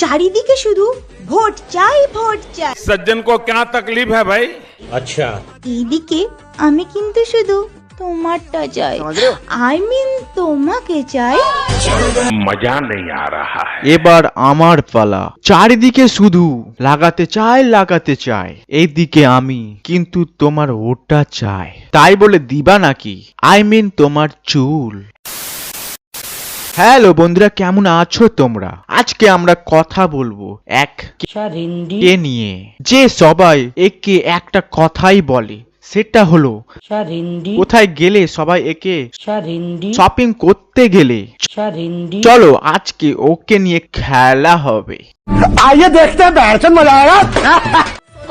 চারিদিকে শুধু ভোট চাই ভোট চাই। सज्जन को क्या तकलीफ है भाई? अच्छा এইদিকে আমি কিন্তু শুধু তোমারটা চাই, তোমাকে চাই। मजा नहीं आ रहा है। এবার আমার পালা। চারিদিকে শুধু লাগাতে চাই, এইদিকে আমি কিন্তু তোমার ওটা চাই। তাই বলে দিবা নাকি? তোমার চুল। হ্যালো বন্ধুরা, কেমন আছো তোমরা? আজকে আমরা কথা বলবো এক কে নিয়ে, যে সবাই একে একটা কথাই বলে, সেটা হলো কোথায় গেলে সবাই একে শপিং করতে গেলে। চলো আজকে ওকে নিয়ে খেলা হবে।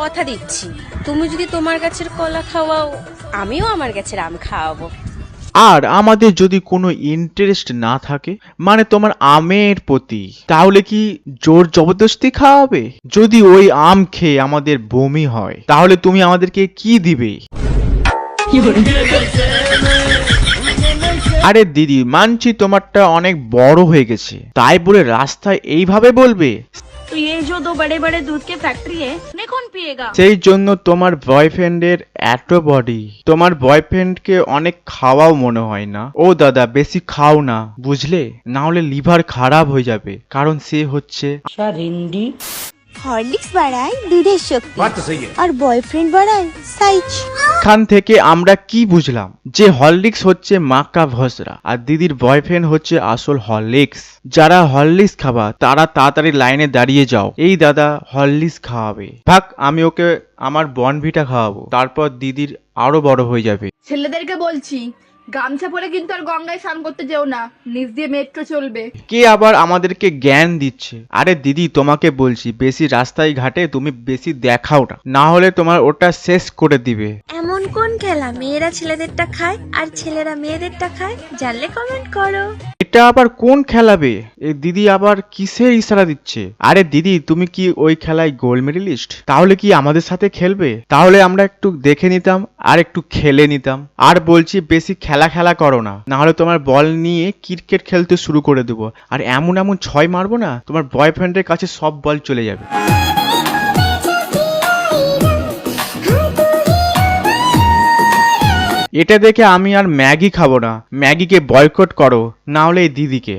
কথা দিচ্ছি, তুমি যদি তোমার গাছের কলা খাওয়াও, আমিও আমার গাছের আম খাওয়াবো। আর আমাদের যদি কোনো ইন্টারেস্ট না থাকে, মানে তোমার আমের প্রতি, তাহলে কি জোর জবরদস্তি খাওয়াবে? যদি ওই আম খেয়ে আমাদের বমি হয়, তাহলে তুমি আমাদেরকে কি দিবে? আরে দিদি, মানছি তোমারটা অনেক বড় হয়ে গেছে, তাই বলে রাস্তায় এইভাবে বলবে? तो ये जो दो बड़े बड़े दूध के फैक्ट्री है उन्हें कौन पिएगा? সেই জন্য তোমার বয়ফ্রেন্ডের এত বডি, তোমার বয়ফ্রেন্ডকে অনেক খাওয়াও মনে হয় না। ও দাদা, বেশি খাও না, বুঝলে? না হলে লিভার খারাপ হয়ে যাবে, কারণ সে হচ্ছে হরলিক্স বাড়ায় দুধের শক্তি, আর বয়ফ্রেন্ড বাড়ায় সাইজ। এখান থেকে আমরা কি বুঝলাম? যে হরলিক্স হচ্ছে মাকা ভসরা, আর দিদির বয়ফ্রেন্ড হচ্ছে আসল হরলিক্স। যারা হরলিক্স খাবা তারা তাড়াতাড়ি লাইনে দাঁড়িয়ে যাও, এই দাদা হরলিক্স খাওয়াবে। ভাগ, আমি ওকে আমার বনভিটা খাওয়াবো, তারপর দিদির আরো বড় হয়ে যাবে। ছেলেদেরকে বলছি, গামছা পরে কিন্তু আর গঙ্গায় স্নান করতে যেও না, নিচ দিয়ে মেট্রো চলবে। কে আবার আমাদেরকে জ্ঞান দিচ্ছে? আরে দিদি, তোমাকে বলছি, বেশি রাস্তায় ঘাটে তুমি বেশি দেখাও না, না হলে তোমার ওটা শেষ করে দিবে। এমন কোন খেলা মেয়েরা ছেলেদেরটা খায় আর ছেলেরা মেয়েদেরটা খায়? জানলে কমেন্ট করো। এটা আবার কোন খেলাবে? এই দিদি আবার কিসের ইশারা দিচ্ছে? আরে দিদি, তুমি কি ওই খেলায় গোল্ড মেডেলিস্ট? তাহলে কি আমাদের সাথে খেলবে? তাহলে আমরা একটু দেখে নিতাম আর একটু খেলে নিতাম। আর বলছি, বেশি খেলা করো না, না হলে তোমার বল নিয়ে ক্রিকেট খেলতে শুরু করে দেবো, আর এমন এমন ছয় মারবো না, তোমার বয়ফ্রেন্ডের কাছে সব বল চলে যাবে। এটা দেখে আমি আর ম্যাগি খাবো না। ম্যাগিকে বয়কট করো, না হলে এই দিদিকে।